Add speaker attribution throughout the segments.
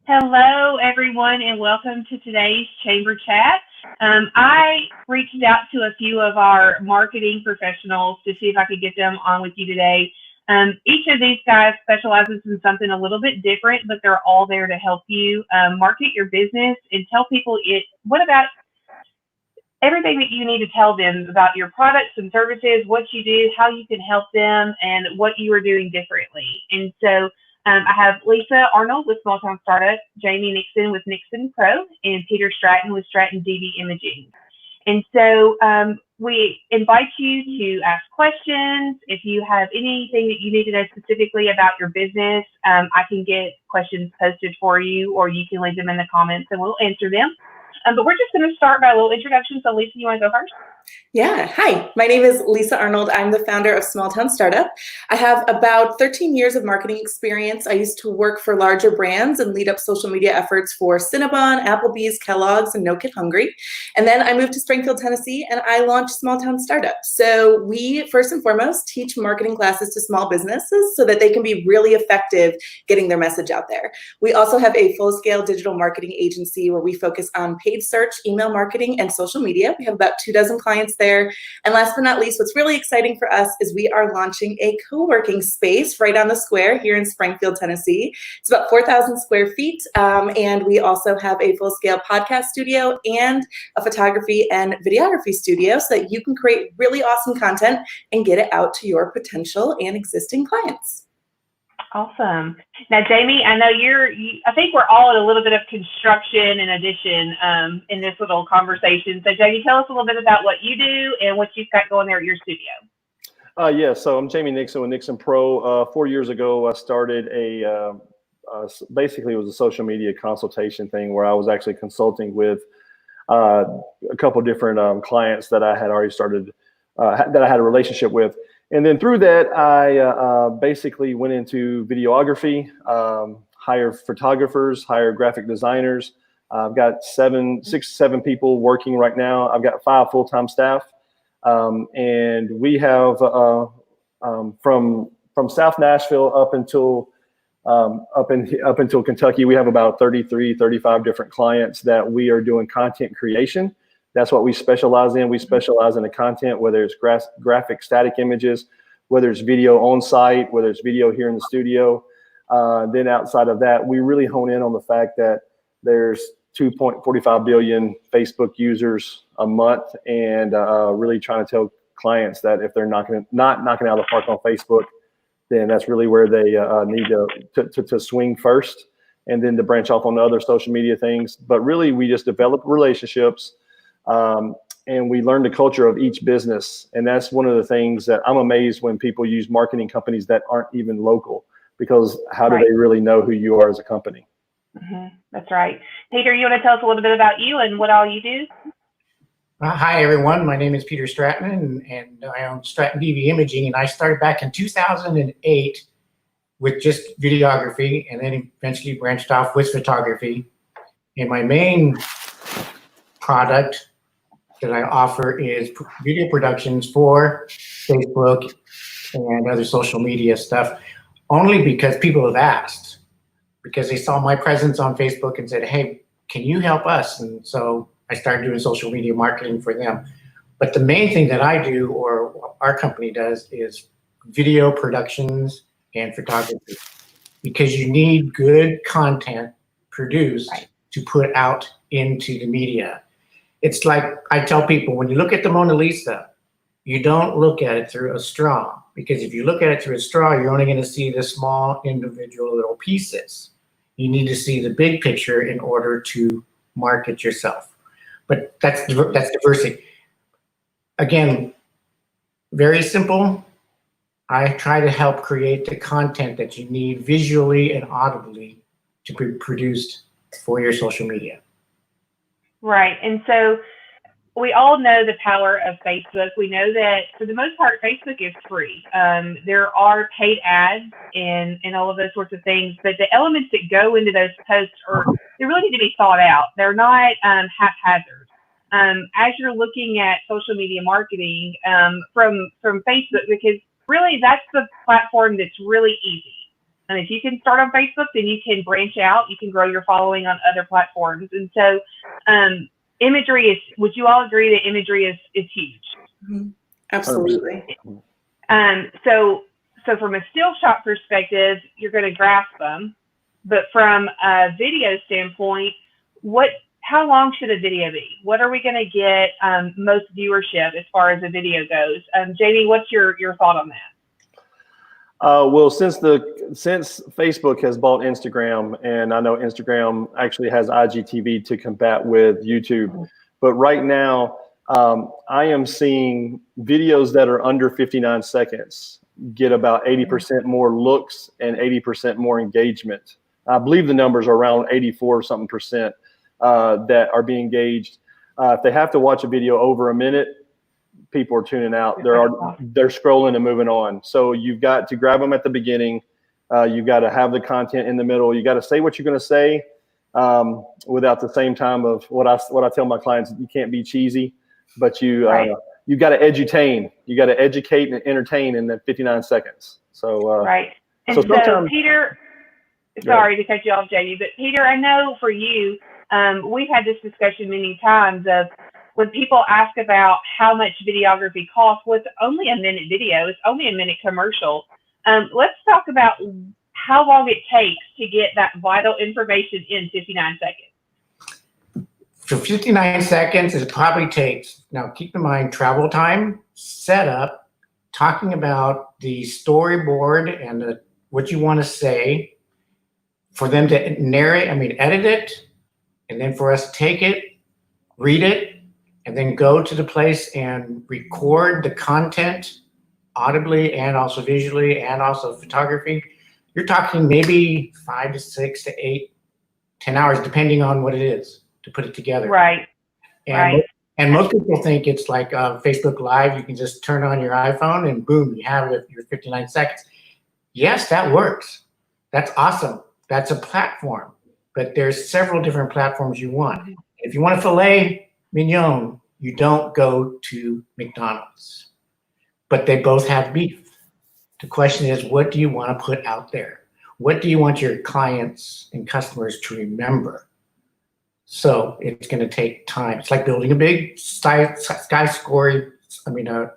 Speaker 1: Hello, everyone, and welcome to today's Chamber Chat. I reached out to a few of our marketing professionals to see if I could get them on with you today. Each of these guys specializes in something a little bit different, but they're all there to help you market your business and tell people what about everything that you need to tell them about your products and services, what you do, how you can help them, and what you are doing differently. And so I have Lisa Arnold with Small Town Startup, Jamie Nixon with NixonPRO, and Peter Stratton with Stratton DV Imaging. And so we invite you to ask questions. If you have anything that you need to know specifically about your business, I can get questions posted for you, or you can leave them in the comments and we'll answer them. But we're just going to start by a little introduction. So Lisa, you want to go first?
Speaker 2: Yeah, hi, my name is Lisa Arnold. I'm the founder of Small Town Startup. I have about 13 years of marketing experience. I used to work for larger brands and lead up social media efforts for Cinnabon, Applebee's, Kellogg's, and No Kid Hungry. And then I moved to Springfield, Tennessee, and I launched Small Town Startup. So we, first and foremost, teach marketing classes to small businesses so that they can be really effective getting their message out there. We also have a full-scale digital marketing agency where we focus on paid search, email marketing, and social media. We have about 24 clients there. And last but not least, what's really exciting for us is we are launching a co-working space right on the square here in Springfield, Tennessee. It's about 4,000 square feet. And we also have a full-scale podcast studio and a photography and videography studio so that you can create really awesome content and get it out to your potential and existing clients.
Speaker 1: Awesome. Now, Jamie, I know I think we're all in a little bit of construction and addition in this little conversation. So, Jamie, tell us a little bit about what you do and what you've got going there at your studio.
Speaker 3: Yeah, so I'm Jamie Nixon with NixonPRO. 4 years ago, I started basically it was a social media consultation thing where I was actually consulting with a couple different clients that I had already started, that I had a relationship with. And then through that, I basically went into videography, hired photographers, hired graphic designers. I've got 6, 7 people working right now. I've got 5 full-time staff. And we have from South Nashville up until Kentucky, we have about 33, 35 different clients that we are doing content creation. That's what we specialize in. We specialize in the content, whether it's graphic static images, whether it's video on site, whether it's video here in the studio. Then outside of that, we really hone in on the fact that there's 2.45 billion Facebook users a month, and really trying to tell clients that if they're not knocking out of the park on Facebook, then that's really where they need to swing first, and then to branch off on the other social media things. But really, we just develop relationships. And we learn the culture of each business. And that's one of the things that I'm amazed when people use marketing companies that aren't even local, because how do they really know who you are as a company?
Speaker 1: Mm-hmm. That's right. Peter, you want to tell us a little bit about you and what all you do?
Speaker 4: Hi, everyone. My name is Peter Stratton, and I own Stratton DV Imaging. And I started back in 2008 with just videography, and then eventually branched off with photography. And my main product that I offer is video productions for Facebook and other social media stuff, only because people have asked, because they saw my presence on Facebook and said, hey, can you help us? And so I started doing social media marketing for them. But the main thing that I do, or our company does, is video productions and photography, because you need good content produced to put out into the media. It's like I tell people, when you look at the Mona Lisa, you don't look at it through a straw, because if you look at it through a straw, you're only going to see the small individual little pieces. You need to see the big picture in order to market yourself. But that's diversity. Again, very simple. I try to help create the content that you need visually and audibly to be produced for your social media.
Speaker 1: Right. And so we all know the power of Facebook. We know that for the most part, Facebook is free. There are paid ads and all of those sorts of things, but the elements that go into those posts they really need to be thought out. They're not haphazard. As you're looking at social media marketing from Facebook, because really that's the platform that's really easy. if you can start on Facebook, then you can branch out. You can grow your following on other platforms. And so imagery is, would you all agree that imagery is huge?
Speaker 2: Mm-hmm. Absolutely.
Speaker 1: So from a still shot perspective, you're going to grasp them. But from a video standpoint, how long should a video be? What are we going to get most viewership as far as a video goes? Jamie, what's your thought on that?
Speaker 3: Well, since Facebook has bought Instagram, and I know Instagram actually has IGTV to combat with YouTube, but right now I am seeing videos that are under 59 seconds get about 80% more looks and 80% more engagement. I believe the numbers are around 84 something percent that are being engaged. If they have to watch a video over a minute, people are tuning out. They're scrolling and moving on. So you've got to grab them at the beginning. You've got to have the content in the middle. You got to say what you're going to say without the same time of what I tell my clients. You can't be cheesy, but you got to edutain. You got to educate and entertain in that 59 seconds. So
Speaker 1: right. And so Peter, sorry to cut you off, Jamie, but Peter, I know for you, we've had this discussion many times of when people ask about how much videography costs. Well, it's only a minute video. It's only a minute commercial. Let's talk about how long it takes to get that vital information in 59 seconds.
Speaker 4: For 59 seconds, it probably takes, now keep in mind, travel time, setup, talking about the storyboard and what you want to say, for them to edit it, and then for us to take it, read it, and then go to the place and record the content audibly and also visually and also photography. You're talking maybe 5 to 6 to 8, 10 hours, depending on what it is to put it together.
Speaker 1: Right.
Speaker 4: And most people think it's like Facebook Live. You can just turn on your iPhone and boom, you have it, your 59 seconds. Yes, that works. That's awesome. That's a platform, but there's several different platforms you want. If you want a filet mignon, you don't go to McDonald's, but they both have beef. The question is, what do you want to put out there? What do you want your clients and customers to remember? So it's going to take time. It's like building a big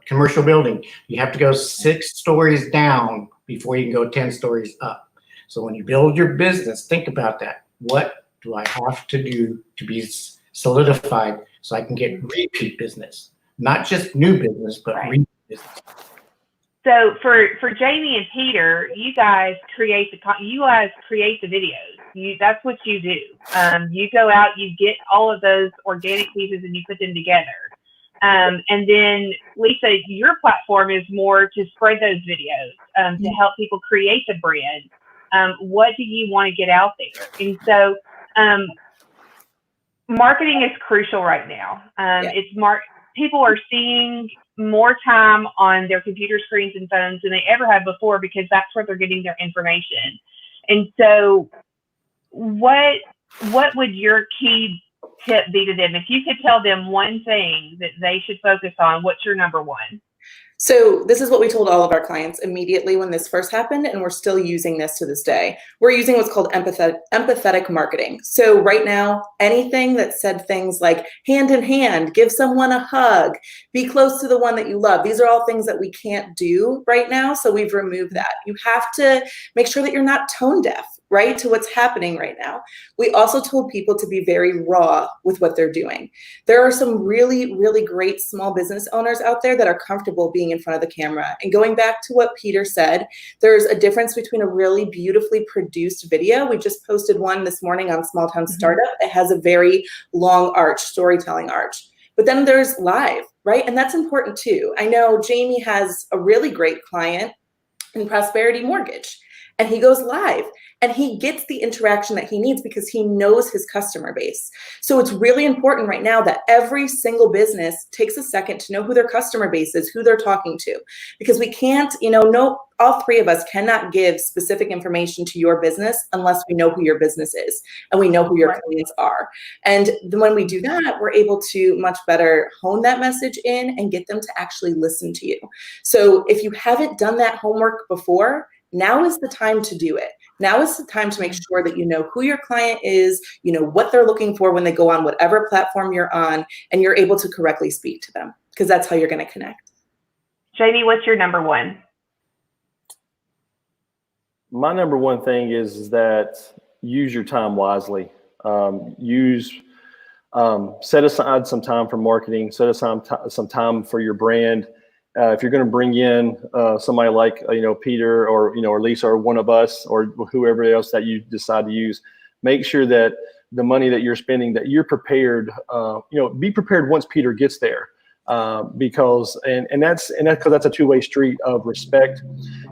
Speaker 4: commercial building. You have to go 6 stories down before you can go 10 stories up. So when you build your business, think about that. What do I have to do to be solidified so I can get repeat business? Not just new business, but repeat business.
Speaker 1: So for Jamie and Peter, you guys create the videos. That's what you do. You go out, you get all of those organic pieces, and you put them together. And then Lisa, your platform is more to spread those videos to help people create the brand. What do you want to get out there? And so marketing is crucial right now. People are seeing more time on their computer screens and phones than they ever have before, because that's where they're getting their information. And so what would your key tip be to them? If you could tell them one thing that they should focus on, what's your number one?
Speaker 2: So this is what we told all of our clients immediately when this first happened, and we're still using this to this day. We're using what's called empathetic marketing. So right now, anything that said things like hand in hand, give someone a hug, be close to the one that you love, these are all things that we can't do right now, so we've removed that. You have to make sure that you're not tone deaf, right, to what's happening right now. We also told people to be very raw with what they're doing. There are some really, really great small business owners out there that are comfortable being in front of the camera. And going back to what Peter said, there's a difference between a really beautifully produced video. We just posted one this morning on Small Town Startup. It has a very long arch, storytelling arch. But then there's live, right? And that's important too. I know Jamie has a really great client in Prosperity Mortgage, and he goes live and he gets the interaction that he needs because he knows his customer base. So it's really important right now that every single business takes a second to know who their customer base is, who they're talking to, because we can't, all 3 of us cannot give specific information to your business unless we know who your business is and we know who your clients are. And then when we do that, we're able to much better hone that message in and get them to actually listen to you. So if you haven't done that homework before, Now is the time to do it. Now is the time to make sure that you know who your client is, you know what they're looking for when they go on whatever platform you're on, and you're able to correctly speak to them, because that's how you're going to connect.
Speaker 1: Jamie, what's your number one?
Speaker 3: My number one thing is that use your time wisely. Set aside some time for marketing, set aside some time for your brand. If you're going to bring in somebody like, Peter or Lisa or one of us or whoever else that you decide to use, make sure that the money that you're spending, that you're prepared, be prepared once Peter gets there. Because that's a two-way street of respect.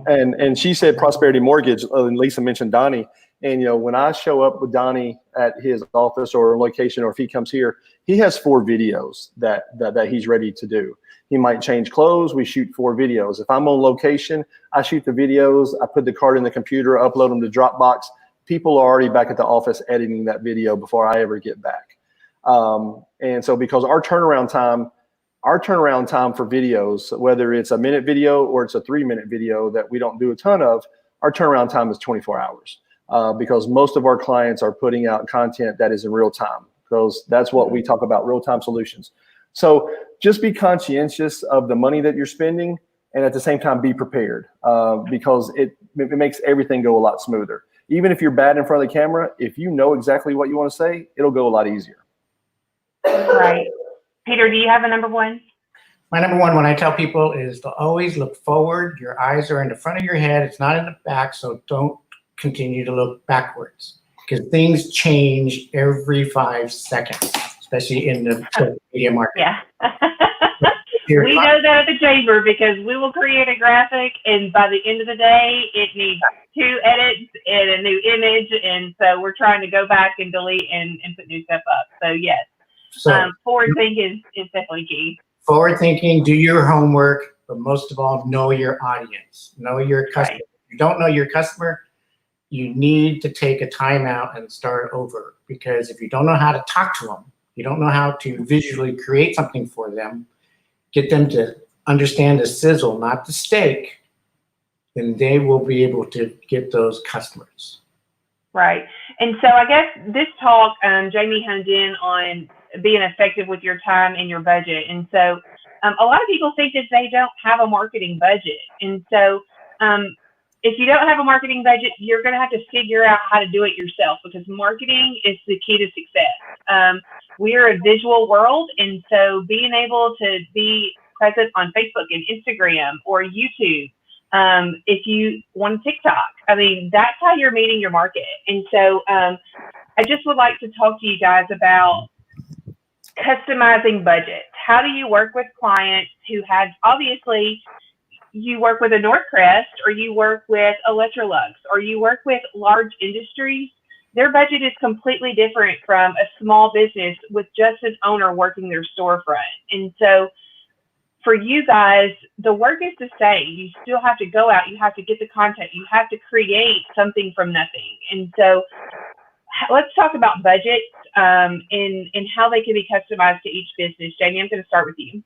Speaker 3: And she said Prosperity Mortgage, and Lisa mentioned Donnie. And, when I show up with Donnie at his office or location, or if he comes here, he has 4 videos that he's ready to do. He might change clothes. We shoot 4 videos. If I'm on location, I shoot the videos. I put the card in the computer, upload them to Dropbox. People are already back at the office editing that video before I ever get back. And so because our turnaround time for videos, whether it's a minute video or it's a 3-minute video that we don't do a ton of, our turnaround time is 24 hours. Because most of our clients are putting out content that is in real time, because that's what we talk about, real-time solutions. So just be conscientious of the money that you're spending, and at the same time be prepared, because it makes everything go a lot smoother. Even if you're bad in front of the camera, if you know exactly what you want to say, it'll go a lot easier.
Speaker 1: Right. Peter, do you have a number one?
Speaker 4: My number one, when I tell people, is to always look forward. Your eyes are in the front of your head. It's not in the back, so don't continue to look backwards, because things change every 5 seconds, especially in the social media market.
Speaker 1: Yeah. We know that at the Chamber, because we will create a graphic, and by the end of the day, it needs 2 edits and a new image, and so we're trying to go back and delete and put new stuff up. So yes, forward thinking is definitely key.
Speaker 4: Forward thinking, do your homework, but most of all, know your audience, know your customer.
Speaker 1: Right.
Speaker 4: If you don't know your customer, you need to take a time out and start over, because if you don't know how to talk to them, you don't know how to visually create something for them, get them to understand the sizzle, not the steak, then they will be able to get those customers.
Speaker 1: Right. And so I guess this talk, Jamie honed in on being effective with your time and your budget. And so a lot of people think that they don't have a marketing budget. And so if you don't have a marketing budget, you're going to have to figure out how to do it yourself, because marketing is the key to success. We are a visual world, and so being able to be present on Facebook and Instagram or YouTube, if you want TikTok, I mean, that's how you're meeting your market. And so I just would like to talk to you guys about customizing budgets. How do you work with clients who have, obviously, you work with a Northcrest, or you work with Electrolux, or you work with large industries. Their budget is completely different from a small business with just an owner working their storefront. And so for you guys, the work is to stay. You still have to go out. You have to get the content. You have to create something from nothing. And so let's talk about budgets and how they can be customized to each business. Jamie, I'm going to start with you.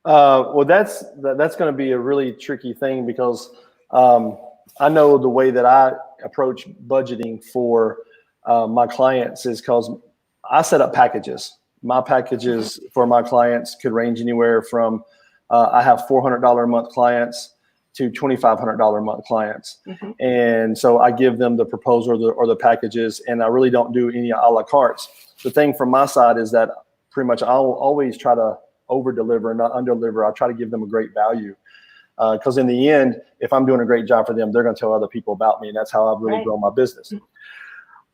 Speaker 3: Well, that's going to be a really tricky thing, because I know the way that I approach budgeting for my clients is because I set up packages. My packages for my clients could range anywhere from I have $400 a month clients to $2,500 a month clients. Mm-hmm. And so I give them the proposal or the packages, and I really don't do any a la cartes. The thing from my side is that pretty much I'll always try to over deliver and not under deliver. I'll try to give them a great value, because in the end, if I'm doing a great job for them, they're going to tell other people about me, and that's how I've really grown my business.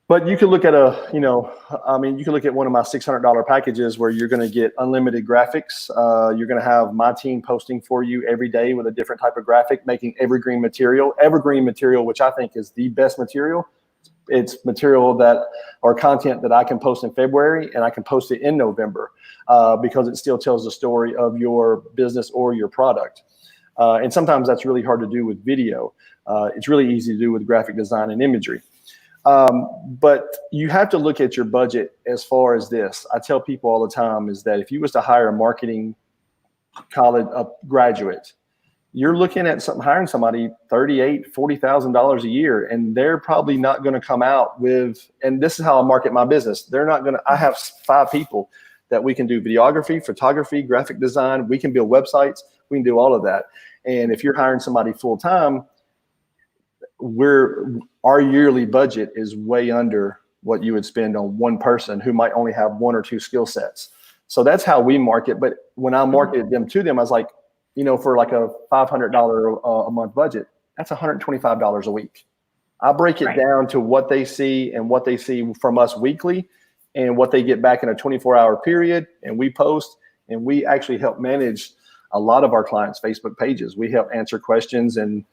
Speaker 3: But you could look at you can look at one of my $600 packages where you're going to get unlimited graphics. You're going to have my team posting for you every day with a different type of graphic, making evergreen material, which I think is the best material. It's material or content that I can post in February, and I can post it in November, because it still tells the story of your business or your product. And sometimes that's really hard to do with video. It's really easy to do with graphic design and imagery. But you have to look at your budget as far as this. I tell people all the time is that if you was to hire a marketing college graduate, you're looking at hiring somebody $38,000, $40,000 a year, and they're probably not going to come out with, and this is how I market my business. They're not going to, I have 5 people that we can do videography, photography, graphic design. We can build websites. We can do all of that. And if you're hiring somebody full time, our yearly budget is way under what you would spend on one person who might only have 1 or 2 skill sets. So that's how we market. But when I marketed them to them, I was like, you know, for like a $500 a month budget, that's $125 a week. I break it down to what they see and what they see from us weekly and what they get back in a 24-hour period. And we post, and we actually help manage a lot of our clients' Facebook pages. We help answer questions and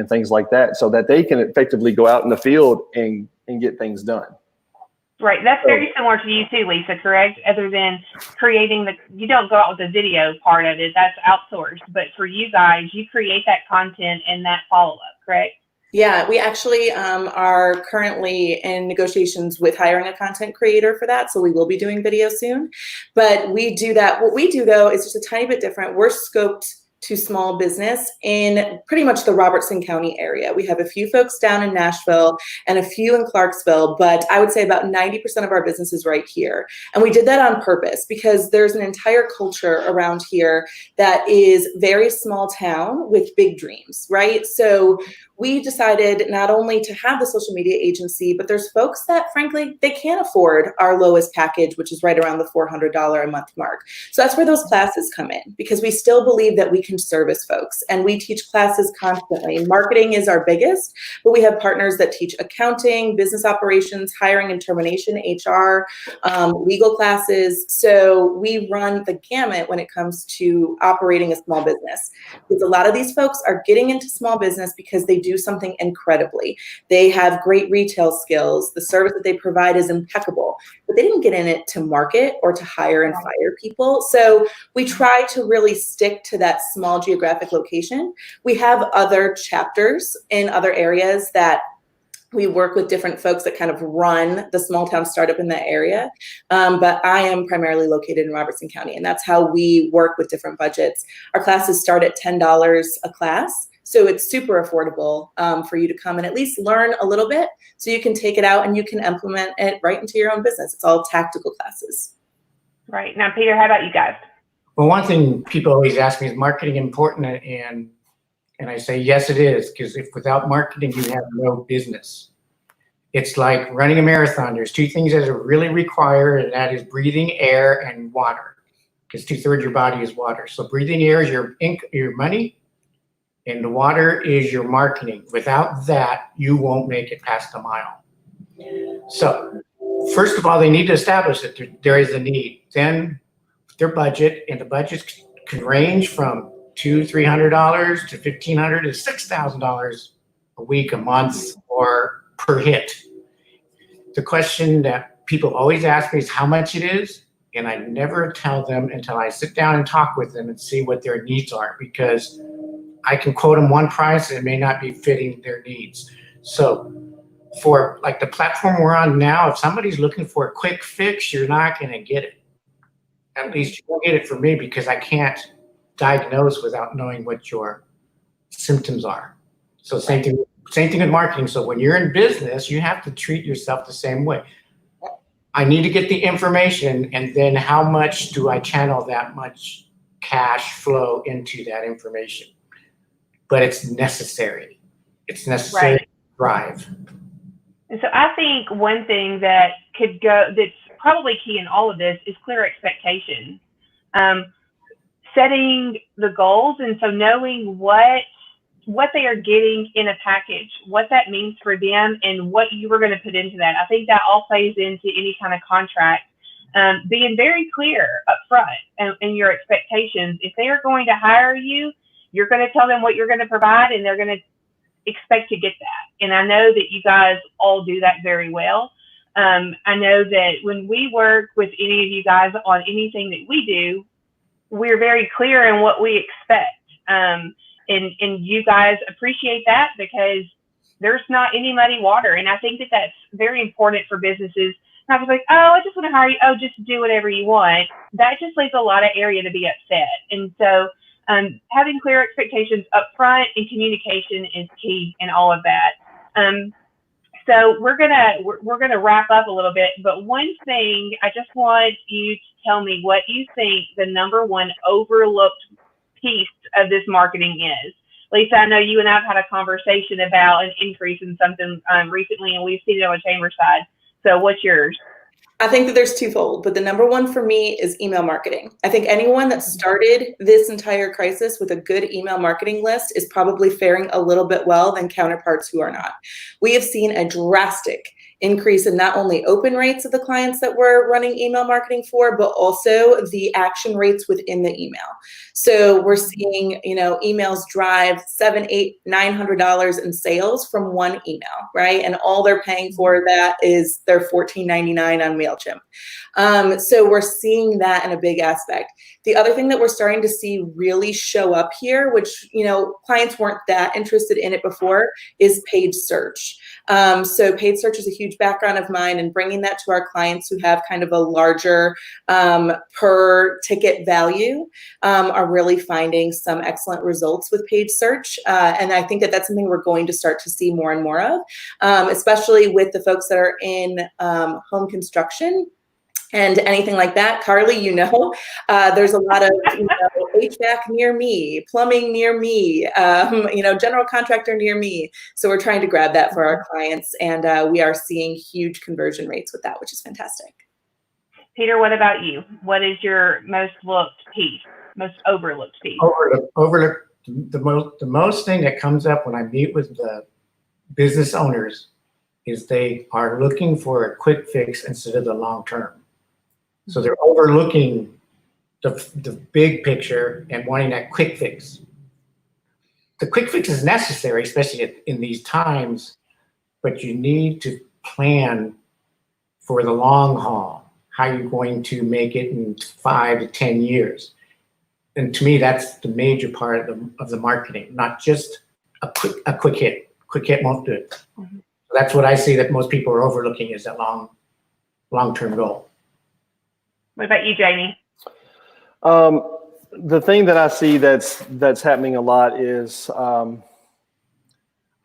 Speaker 3: things like that so that they can effectively go out in the field and get things done.
Speaker 1: Right. That's very similar to you too, Lisa, correct? Other than creating you don't go out with the video part of it. That's outsourced. But for you guys, you create that content and that follow-up, correct?
Speaker 2: Yeah, we actually are currently in negotiations with hiring a content creator for that. So we will be doing video soon. But we do that. What we do, though, is just a tiny bit different. We're scoped to small business in pretty much the Robertson County area. We have a few folks down in Nashville and a few in Clarksville, but I would say about 90% of our business is right here. And we did that on purpose because there's an entire culture around here that is very small town with big dreams, right? So we decided not only to have the social media agency, but there's folks that frankly, they can't afford our lowest package, which is right around the $400 a month mark. So that's where those classes come in, because we still believe that we can service folks, and we teach classes constantly. Marketing is our biggest, but we have partners that teach accounting, business operations, hiring and termination, HR, legal classes. So we run the gamut when it comes to operating a small business, because a lot of these folks are getting into small business because they do something incredibly. They have great retail skills. The service that they provide is impeccable, but they didn't get in it to market or to hire and fire people. So we try to really stick to that small geographic location. We have other chapters in other areas that we work with different folks that kind of run the small town startup in that area. But I am primarily located in Robertson County, and that's how we work with different budgets. Our classes start at $10 a class. So it's super affordable for you to come and at least learn a little bit so you can take it out and you can implement it right into your own business. It's all tactical classes.
Speaker 1: Right. Now, Peter, how about you guys?
Speaker 4: Well, one thing people always ask me, is marketing important? And I say, yes, it is, because if without marketing, you have no business. It's like running a marathon. There's 2 things that are really required, and that is breathing air and water, because 2/3 of your body is water. So breathing air is your money, and the water is your marketing. Without that, you won't make it past a mile. So first of all, they need to establish that there is a need. Then their budget, and the budgets can range from $200-$300 to $1,500 to $6,000 a week, a month, or per hit. The question that people always ask me is how much it is, and I never tell them until I sit down and talk with them and see what their needs are, because I can quote them one price and it may not be fitting their needs. So for like the platform we're on now, if somebody's looking for a quick fix, you're not going to get it. At least you won't get it from me, because I can't diagnose without knowing what your symptoms are. So same thing with marketing. So when you're in business, you have to treat yourself the same way. I need to get the information, and then how much do I channel that much cash flow into that information? But it's necessary. It's necessary to thrive.
Speaker 1: And so I think one thing that that's probably key in all of this is clear expectations. Setting the goals, and so knowing what they are getting in a package, what that means for them, and what you were going to put into that. I think that all plays into any kind of contract. Being very clear up front and your expectations. If they are going to hire you, you're going to tell them what you're going to provide, and they're going to expect to get that. And I know that you guys all do that very well. I know that when we work with any of you guys on anything that we do, we're very clear in what we expect. And you guys appreciate that, because there's not any muddy water. And I think that that's very important for businesses. Not just like, oh, I just want to hire you. Oh, just do whatever you want. That just leaves a lot of area to be upset. And so having clear expectations up front and communication is key in all of that. So we're gonna wrap up a little bit, but one thing I just want you to tell me what you think the #1 overlooked piece of this marketing is. Lisa, I know you and I have had a conversation about an increase in something recently, and we've seen it on the chamber side. So what's yours?
Speaker 2: I think that there's twofold, but the #1 for me is email marketing. I think anyone that started this entire crisis with a good email marketing list is probably faring a little bit well than counterparts who are not. We have seen a drastic increase in not only open rates of the clients that we're running email marketing for, but also the action rates within the email. So we're seeing, emails drive $700, $800, $900 in sales from one email, right? And all they're paying for that is their $14.99 on MailChimp. So we're seeing that in a big aspect. The other thing that we're starting to see really show up here, which, clients weren't that interested in it before, is paid search. So paid search is a huge background of mine, and bringing that to our clients who have kind of a larger per ticket value are really finding some excellent results with paid search. And I think that that's something we're going to start to see more and more of, especially with the folks that are in home construction and anything like that. Carly, there's a lot of HVAC near me, plumbing near me, general contractor near me. So we're trying to grab that for our clients, and we are seeing huge conversion rates with that, which is fantastic.
Speaker 1: Peter, what about you? What is your most overlooked piece?
Speaker 4: Overlooked. The most thing that comes up when I meet with the business owners is they are looking for a quick fix instead of the long term. So they're overlooking the big picture and wanting that quick fix. The quick fix is necessary, especially in these times, but you need to plan for the long haul, how you're going to make it in 5 to 10 years. And to me, that's the major part of the marketing, not just a quick hit. Quick hit won't do it. Mm-hmm. So that's what I see that most people are overlooking, is that long-term goal.
Speaker 1: What about you, Jamie?
Speaker 3: The thing that I see that's happening a lot is I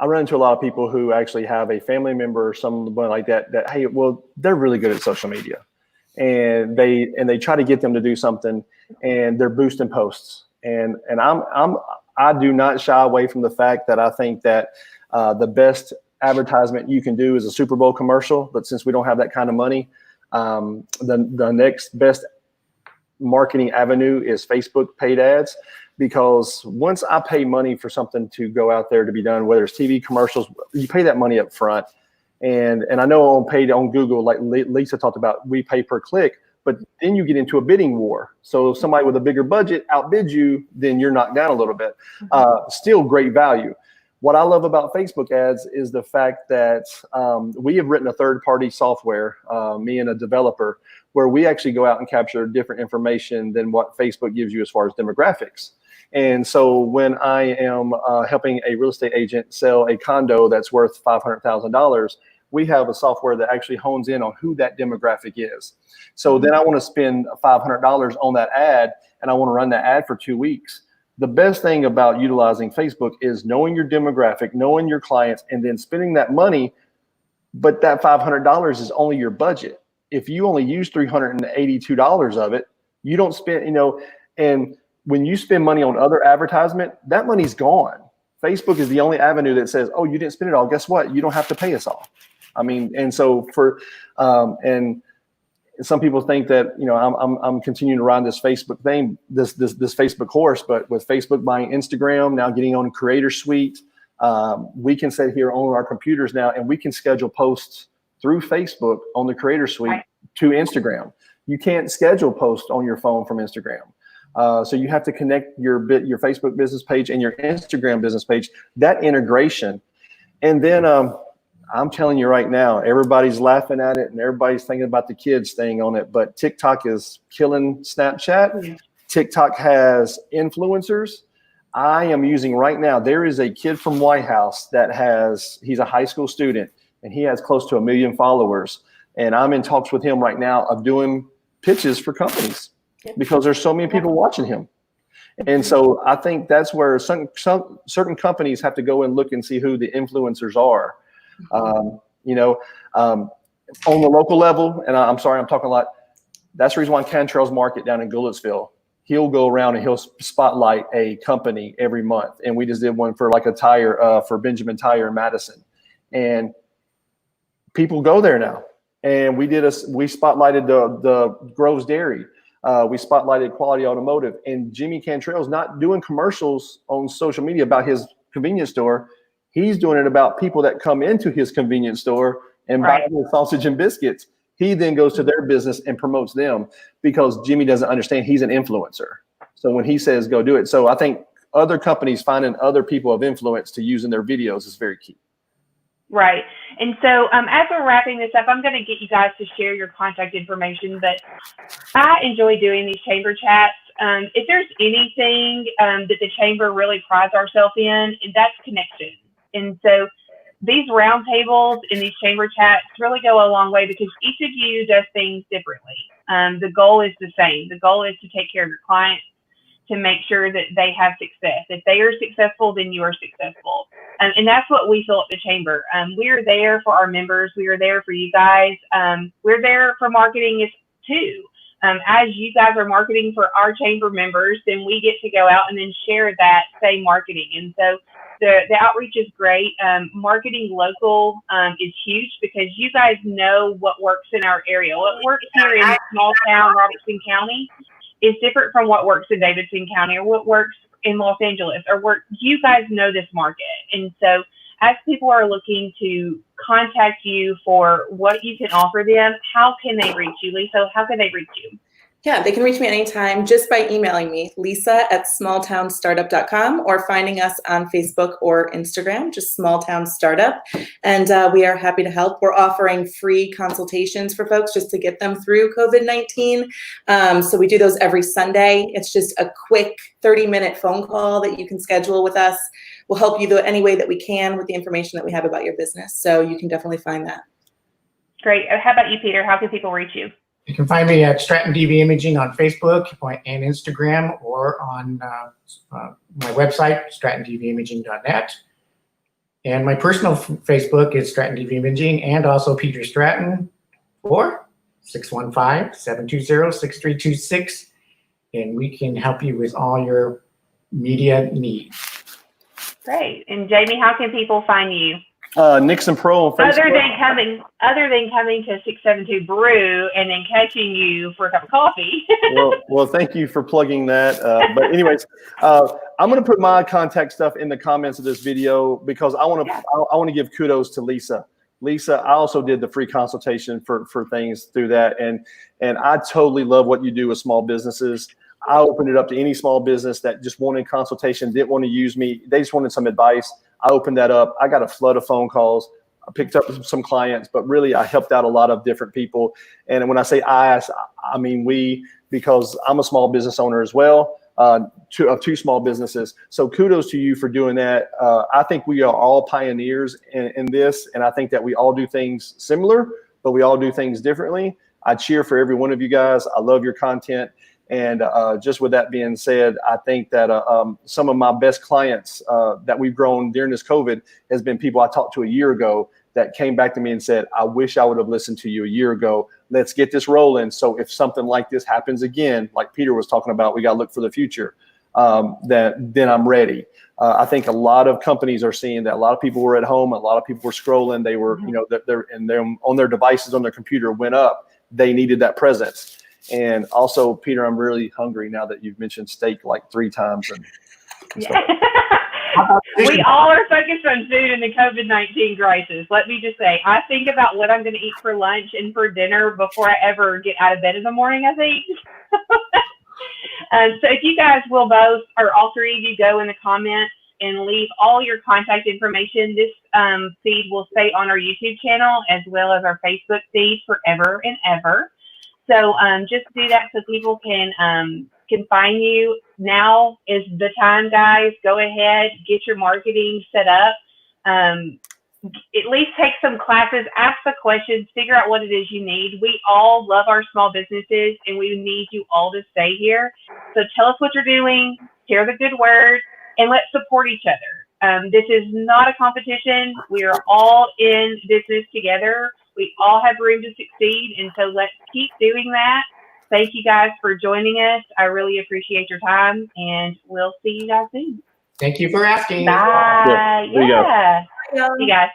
Speaker 3: run into a lot of people who actually have a family member or someone like that hey, well, they're really good at social media, and they try to get them to do something, and they're boosting posts, and I do not shy away from the fact that I think that the best advertisement you can do is a Super Bowl commercial, but since we don't have that kind of money, the next best marketing avenue is Facebook paid ads, because once I pay money for something to go out there to be done, whether it's TV commercials, you pay that money up front. And I know on Google, like Lisa talked about, we pay per click, but then to get into a bidding war. So if somebody with a bigger budget outbids you, then you're knocked down a little bit. Still great value. What I love about Facebook ads is the fact that we have written a third-party software, me and a developer, where we actually go out and capture different information than what Facebook gives you as far as demographics. And so when I am helping a real estate agent sell a condo that's worth $500,000, we have a software that actually hones in on who that demographic is. So then I want to spend $500 on that ad, and I want to run that ad for 2 weeks. The best thing about utilizing Facebook is knowing your demographic, knowing your clients, and then spending that money. But that $500 is only your budget. If you only use $382 of it, you don't spend, and when you spend money on other advertisement, that money's gone. Facebook is the only avenue that says, oh, you didn't spend it all. Guess what? You don't have to pay us all. I mean, and so and some people think that, I'm continuing to ride this Facebook thing, this Facebook horse, but with Facebook buying Instagram, now getting on Creator Suite, we can sit here on our computers now and we can schedule posts through Facebook on the Creator Suite to Instagram. You can't schedule posts on your phone from Instagram. So you have to connect your Facebook business page and your Instagram business page, that integration. And then I'm telling you right now, everybody's laughing at it and everybody's thinking about the kids thing on it, but TikTok is killing Snapchat. TikTok has influencers. I am using right now, there is a kid from White House he's a high school student, and he has close to 1 million followers. And I'm in talks with him right now of doing pitches for companies because there's so many people watching him. And so I think that's where some certain companies have to go and look and see who the influencers are. On the local level, and I'm sorry, I'm talking a lot. That's the reason why Cantrell's Market down in Goodlettsville, he'll go around and he'll spotlight a company every month. And we just did one for like a tire for Benjamin Tire in Madison. And people go there now. And we spotlighted the Groves Dairy. We spotlighted Quality Automotive. And Jimmy Cantrell's not doing commercials on social media about his convenience store. He's doing it about people that come into his convenience store and buy the sausage and biscuits. He then goes to their business and promotes them because Jimmy doesn't understand he's an influencer. So when he says go do it. So I think other companies finding other people of influence to use in their videos is very key.
Speaker 1: Right. And so as we're wrapping this up, I'm going to get you guys to share your contact information, but I enjoy doing these chamber chats. If there's anything that the chamber really prides ourselves in, and that's connection. And so these roundtables and these chamber chats really go a long way because each of you does things differently. The goal is the same. The goal is to take care of your clients, to make sure that they have success. If they are successful, then you are successful. And that's what we feel at the chamber. We are there for our members. We are there for you guys. We're there for marketing too. As you guys are marketing for our chamber members, then we get to go out and then share that same marketing. And so the outreach is great. Marketing local is huge because you guys know what works in our area. What works here in small town Robertson County is different from what works in Davidson County or what works in Los Angeles or you guys know this market. And so as people are looking to contact you for what you can offer them, how can they reach you, Lisa? How can they reach you?
Speaker 2: Yeah, they can reach me anytime just by emailing me, lisa@smalltownstartup.com, or finding us on Facebook or Instagram, just Small Town Startup. And we are happy to help. We're offering free consultations for folks just to get them through COVID-19. So we do those every Sunday. It's just a quick 30-minute phone call that you can schedule with us. We'll help you any way that we can with the information that we have about your business. So you can definitely find that.
Speaker 1: Great. How about you, Peter? How can people reach you?
Speaker 4: You can find me at Stratton DV Imaging on Facebook and Instagram, or on my website, strattondvimaging.net. And my personal Facebook is Stratton DV Imaging, and also Peter Stratton, or 615-720-6326. And we can help you with all your media needs.
Speaker 1: Great. And Jamie, how can people find you?
Speaker 3: NixonPRO on Facebook.
Speaker 1: Other than coming to 672 Brew and then catching you for a cup of coffee.
Speaker 3: well, thank you for plugging that. But anyways, I'm going to put my contact stuff in the comments of this video because I want to give kudos to Lisa. Lisa, I also did the free consultation for things through that, and I totally love what you do with small businesses. I opened it up to any small business that just wanted consultation, didn't want to use me. They just wanted some advice. I opened that up. I got a flood of phone calls. I picked up some clients, but really I helped out a lot of different people. And when I say I mean we, because I'm a small business owner as well, of two small businesses. So kudos to you for doing that. I think we are all pioneers in this, and I think that we all do things similar, but we all do things differently. I cheer for every one of you guys. I love your content. And just with that being said, I think that some of my best clients that we've grown during this COVID has been people I talked to a year ago that came back to me and said, I wish I would have listened to you a year ago. Let's get this rolling. So if something like this happens again, like Peter was talking about, we got to look for the future, then I'm ready. I think a lot of companies are seeing that. A lot of people were at home. A lot of people were scrolling. They were, they're on their devices, on their computer went up. They needed that presence. And also, Peter, I'm really hungry now that you've mentioned steak like 3 times. And
Speaker 1: we all are focused on food in the COVID-19 crisis. Let me just say, I think about what I'm going to eat for lunch and for dinner before I ever get out of bed in the morning, I think. So if you guys will both, or all three of you, go in the comments and leave all your contact information, this feed will stay on our YouTube channel as well as our Facebook feed forever and ever. So just do that so people can find you. Now is the time, guys. Go ahead, get your marketing set up. at least take some classes, ask the questions, figure out what it is you need. We all love our small businesses, and we need you all to stay here. So tell us what you're doing, share the good word, and let's support each other. This is not a competition. We are all in business together. We all have room to succeed, and so let's keep doing that. Thank you guys for joining us. I really appreciate your time, and we'll see you guys soon.
Speaker 4: Thank you for asking.
Speaker 1: Bye.
Speaker 3: There you go.
Speaker 1: Yeah. See you guys.